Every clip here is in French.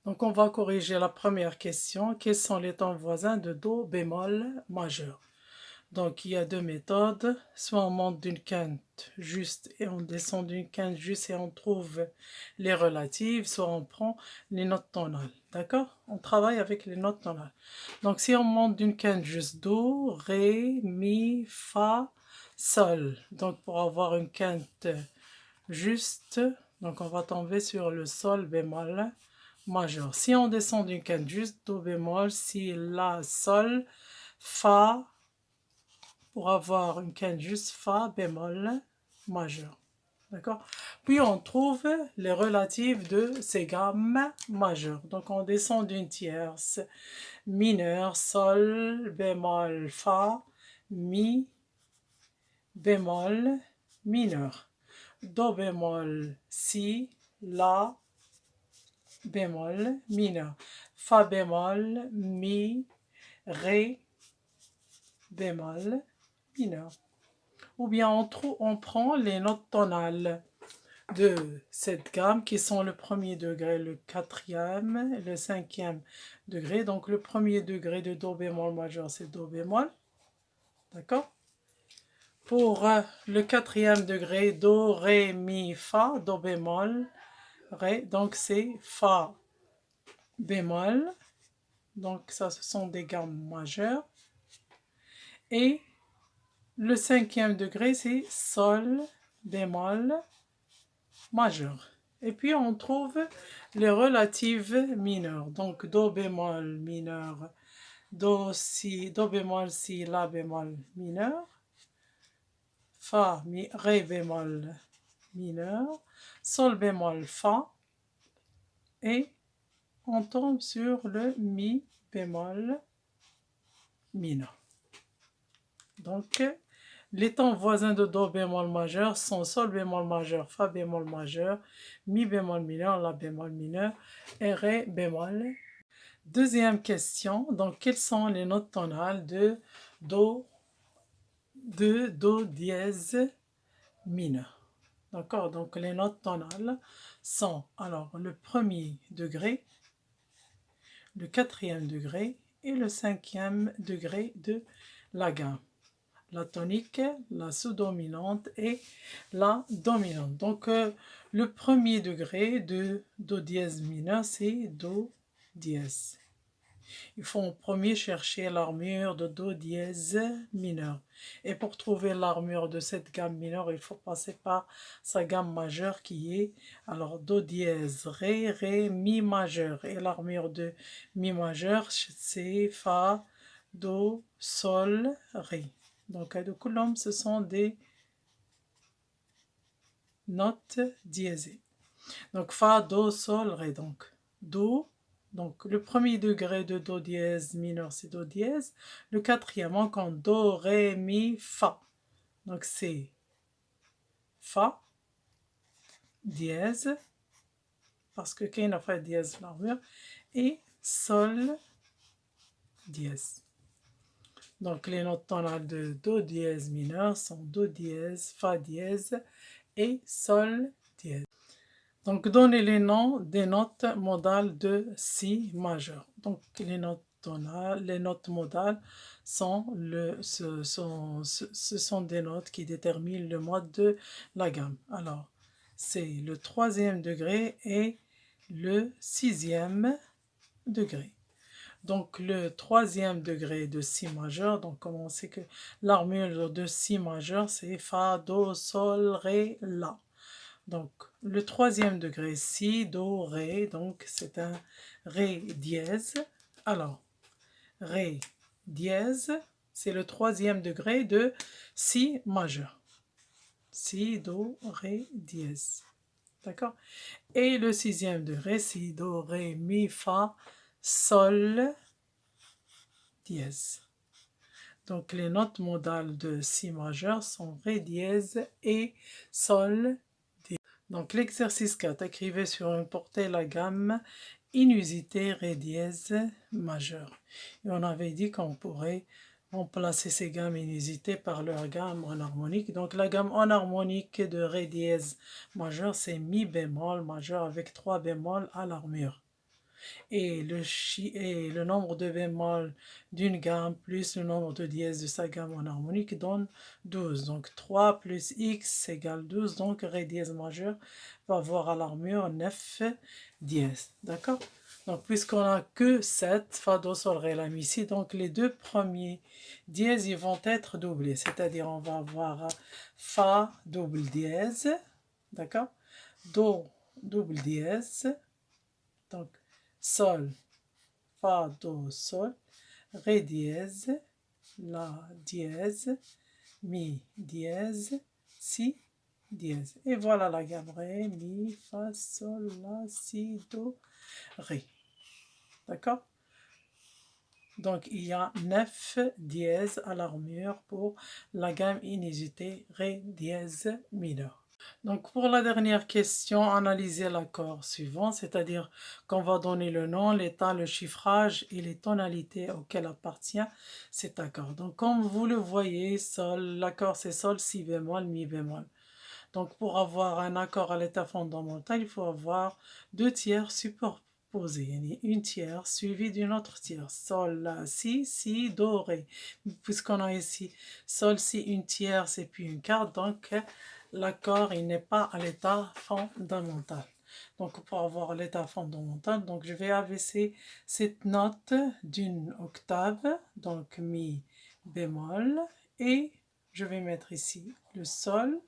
Donc, on va corriger la première question. Quels sont les tons voisins de Do bémol majeur? Donc, il y a deux méthodes. Soit on monte d'une quinte juste et on descend d'une quinte juste et on trouve les relatives, soit on prend les notes tonales. D'accord? On travaille avec les notes tonales. Donc, si on monte d'une quinte juste Do, Ré, Mi, Fa, Sol. Donc, pour avoir une quinte juste, donc on va tomber sur le Sol bémol majeur. Si on descend d'une quinte juste, Do bémol, Si, La, Sol, Fa, pour avoir une quinte juste, Fa bémol majeur. D'accord? Puis on trouve les relatives de ces gammes majeures. Donc on descend d'une tierce, mineur, Sol, bémol, Fa, Mi, bémol, mineur. Do bémol, Si, La, bémol, mineur. Fa bémol, Mi, Ré, bémol, mineur. Ou bien on prend les notes tonales de cette gamme qui sont le premier degré, le quatrième, le cinquième degré. Donc le premier degré de Do bémol majeur, c'est Do bémol. D'accord? Pour le quatrième degré, Do, Ré, Mi, Fa, Do bémol, Ré. Donc c'est Fa bémol. Donc ça, ce sont des gammes majeures. Et le cinquième degré, c'est Sol bémol majeur. Et puis on trouve les relatives mineures. Donc Do bémol mineur, Do, Si, Do bémol, Si, La bémol mineur, Fa, Mi, Ré bémol mineur, Sol bémol, Fa, et on tombe sur le Mi bémol mineur. Donc, les tons voisins de Do bémol majeur sont Sol bémol majeur, Fa bémol majeur, Mi bémol mineur, La bémol mineur et Ré bémol. Deuxième question, donc quelles sont les notes tonales de Do dièse mineur? D'accord, donc les notes tonales sont alors le premier degré, le quatrième degré et le cinquième degré de la gamme. La tonique, la sous-dominante et la dominante. Donc, le premier degré de Do dièse mineur, c'est Do dièse. Il faut en premier chercher l'armure de Do dièse mineur. Et pour trouver l'armure de cette gamme mineure, il faut passer par sa gamme majeure qui est alors Do dièse, Ré, Ré, Mi majeur. Et l'armure de Mi majeur, c'est Fa, Do, Sol, Ré. Donc, à de Coulomb, ce sont des notes diésées. Donc, Fa, Do, Sol, Ré. Donc, Do. Donc, le premier degré de Do dièse mineur, c'est Do dièse. Le quatrième, on compte Do, Ré, Mi, Fa. Donc, c'est Fa, dièse, parce que quand on fait dièse l'armure, et Sol, dièse. Donc, les notes tonales de Do dièse mineur sont Do dièse, Fa dièse et Sol dièse. Donc, donnez les noms des notes modales de Si majeur. Donc, les notes tonales, les notes modales sont ce sont des notes qui déterminent le mode de la gamme. Alors, c'est le troisième degré et le sixième degré. Donc, le troisième degré de Si majeur, donc comme on sait que l'armure de Si majeur, c'est Fa, Do, Sol, Ré, La. Donc, le troisième degré, Si, Do, Ré, donc c'est un Ré dièse. Alors, Ré dièse, c'est le troisième degré de Si majeur. Si, Do, Ré, dièse. D'accord? Et le sixième degré, Si, Do, Ré, Mi, Fa, Sol, dièse. Donc, les notes modales de Si majeur sont Ré dièse et Sol dièse. Donc, l'exercice 4, écrivez sur une portée la gamme inusitée Ré dièse majeur. Et on avait dit qu'on pourrait remplacer ces gammes inusitées par leur gamme en harmonique. Donc, la gamme en harmonique de Ré dièse majeur, c'est Mi bémol majeur avec 3 bémols à l'armure. et le nombre de bémols d'une gamme plus le nombre de dièses de sa gamme en harmonique donne 12. Donc 3 plus x égale 12. Donc ré dièse majeur va avoir à l'armure 9 dièses. D'accord? Donc puisqu'on n'a que 7, fa, do, sol, ré, la, mi, si, donc les deux premiers dièses ils vont être doublés. C'est-à-dire on va avoir fa double dièse, d'accord? Do double dièse, donc sol, fa, do, sol, ré dièse, la dièse, mi dièse, si dièse. Et voilà la gamme ré, mi, fa, sol, la, si, do, ré. D'accord? Donc il y a 9 dièses à l'armure pour la gamme inusitée ré dièse mineur. Donc pour la dernière question, analysez l'accord suivant, c'est-à-dire qu'on va donner le nom, l'état, le chiffrage et les tonalités auxquelles appartient cet accord. Donc comme vous le voyez, sol, l'accord c'est sol, si bémol, mi bémol. Donc pour avoir un accord à l'état fondamental, il faut avoir deux tiers superposés, une tierce suivie d'une autre tierce. Sol, la, si, do, ré. Puisqu'on a ici sol, si, une tierce et puis une quarte, donc l'accord il n'est pas à l'état fondamental. Donc pour avoir l'état fondamental, donc je vais abaisser cette note d'une octave, donc mi bémol, et je vais mettre ici le sol.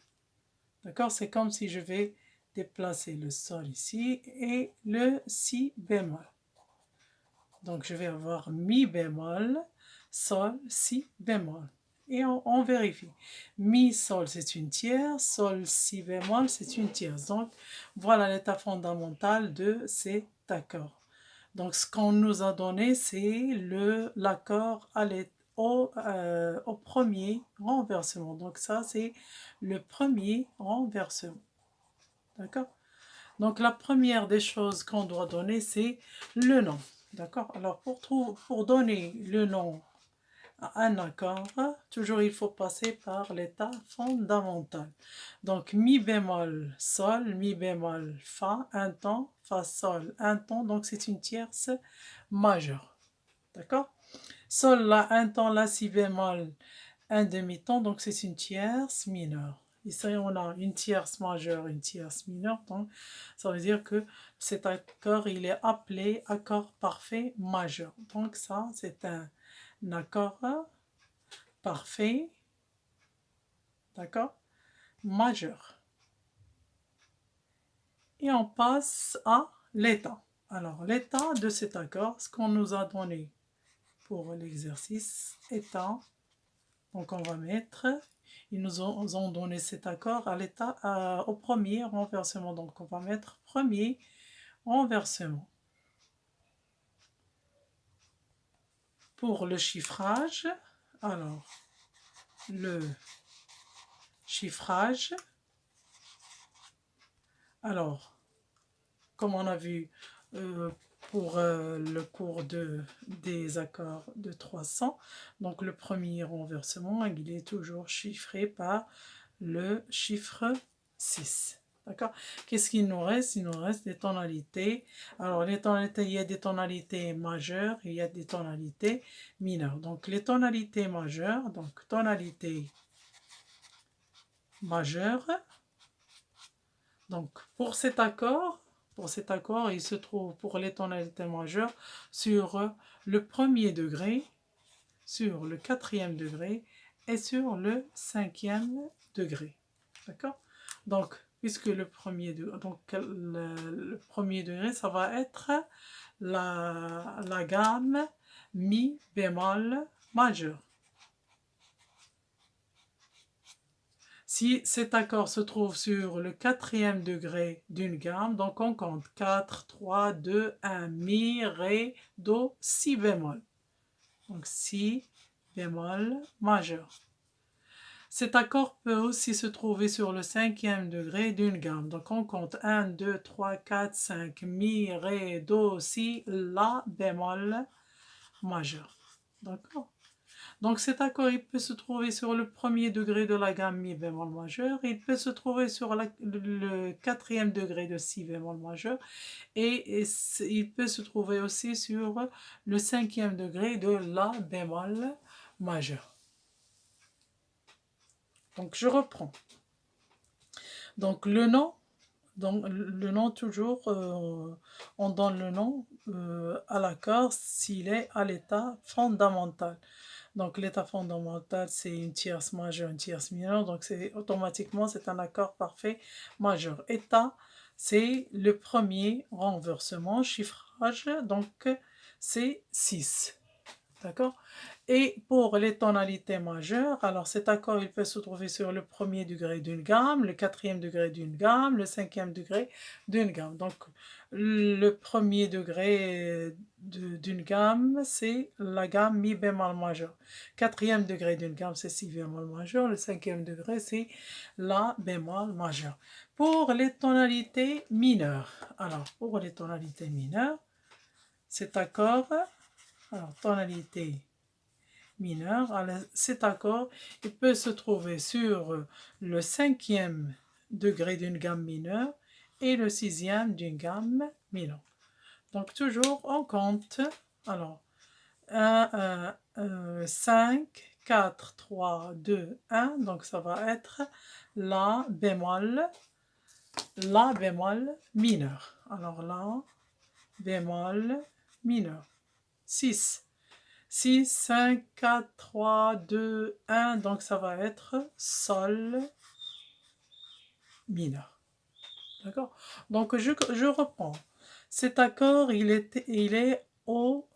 D'accord? C'est comme si je vais déplacer le sol ici et le si bémol. Donc je vais avoir mi bémol, sol, si bémol. Et on vérifie. Mi, sol, c'est une tierce. Sol, si bémol, c'est une tierce. Donc voilà l'état fondamental de cet accord. Donc ce qu'on nous a donné, c'est l'accord au premier renversement. Donc ça, c'est le premier renversement. D'accord? Donc la première des choses qu'on doit donner, c'est le nom. D'accord? Alors pour donner le nom à un accord, toujours il faut passer par l'état fondamental. Donc mi bémol sol, mi bémol fa, un ton, fa sol, un ton, donc c'est une tierce majeure. D'accord? Sol la, un ton, la, si bémol, un demi-ton, donc c'est une tierce mineure. Ici, on a une tierce majeure, une tierce mineure, donc ça veut dire que cet accord, il est appelé accord parfait majeur. Donc ça, c'est un accord parfait, d'accord, majeur. Et on passe à l'état. Alors, l'état de cet accord, ce qu'on nous a donné pour l'exercice, état, donc on va mettre... Ils nous ont donné cet accord à l'état au premier renversement. Donc on va mettre premier renversement. Pour le chiffrage, alors le chiffrage, alors comme on a vu pour le cours des accords de 300, donc le premier renversement, il est toujours chiffré par le chiffre 6. D'accord? Qu'est-ce qu'il nous reste? Il nous reste des tonalités. Alors, les tonalités, il y a des tonalités majeures, il y a des tonalités mineures. Donc, les tonalités majeures, donc tonalité majeure. Donc, pour cet accord, il se trouve pour les tonalités majeures sur le premier degré, sur le quatrième degré et sur le cinquième degré. D'accord? Donc, puisque le premier degré, ça va être la gamme mi bémol majeur. Si cet accord se trouve sur le quatrième degré d'une gamme, donc on compte 4, 3, 2, 1, mi, ré, do, si bémol. Donc si bémol majeur. Cet accord peut aussi se trouver sur le cinquième degré d'une gamme. Donc on compte 1, 2, 3, 4, 5, mi, ré, do, si, la bémol majeur. D'accord? Donc cet accord, il peut se trouver sur le premier degré de la gamme mi bémol majeur, il peut se trouver sur le quatrième degré de si bémol majeur, et il peut se trouver aussi sur le cinquième degré de la bémol majeur. Donc je reprends. Donc le nom toujours, on donne le nom à l'accord s'il est à l'état fondamental. Donc l'état fondamental, c'est une tierce majeure, une tierce mineure, donc automatiquement c'est un accord parfait majeur. État, c'est le premier renversement, chiffrage, donc c'est 6. D'accord? Et pour les tonalités majeures, alors cet accord, il peut se trouver sur le premier degré d'une gamme, le quatrième degré d'une gamme, le cinquième degré d'une gamme. Donc, le premier degré d'une gamme, c'est la gamme mi bémol majeur. Quatrième degré d'une gamme, c'est si bémol majeur. Le cinquième degré, c'est la bémol majeur. Pour les tonalités mineures, alors pour les tonalités mineures, cet accord, alors tonalité mineure, alors cet accord, il peut se trouver sur le cinquième degré d'une gamme mineure et le sixième d'une gamme mineure. Donc toujours on compte, alors 1, 5, 4, 3, 2, 1, donc ça va être la bémol mineur. Alors la bémol mineur. 6. 6, 5, 4, 3, 2, 1, donc ça va être sol mineur. D'accord? Donc je reprends. Cet accord, il est au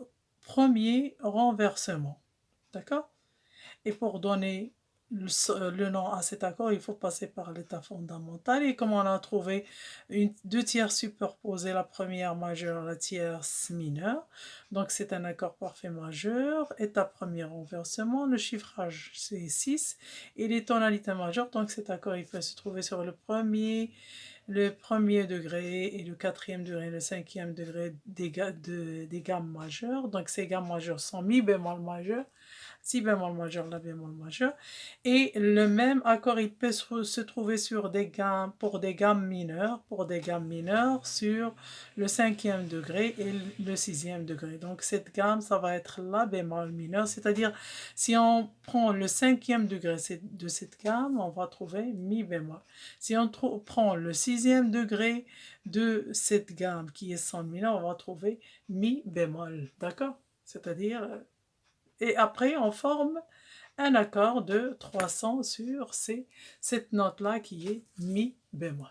premier renversement. D'accord? Et pour donner le nom à cet accord, il faut passer par l'état fondamental. Et comme on a trouvé deux tierces superposées, la première majeure, la tierce mineure, donc c'est un accord parfait majeur. État premier renversement, le chiffrage c'est 6 et les tonalités majeures. Donc cet accord, il peut se trouver sur le premier degré et le quatrième degré, le cinquième degré des gammes majeures. Donc ces gammes majeures sont mi bémol majeur, si bémol majeur, la bémol majeur. Et le même accord, il peut se trouver sur pour des gammes mineures, sur le cinquième degré et le sixième degré. Donc cette gamme, ça va être la bémol mineur, c'est-à-dire si on prend le cinquième degré de cette gamme, on va trouver mi bémol. Si on prend le sixième degré de cette gamme qui est sol mineur, on va trouver mi bémol, d'accord? C'est-à-dire et après, on forme un accord de 300 sur cette note-là qui est mi bémol.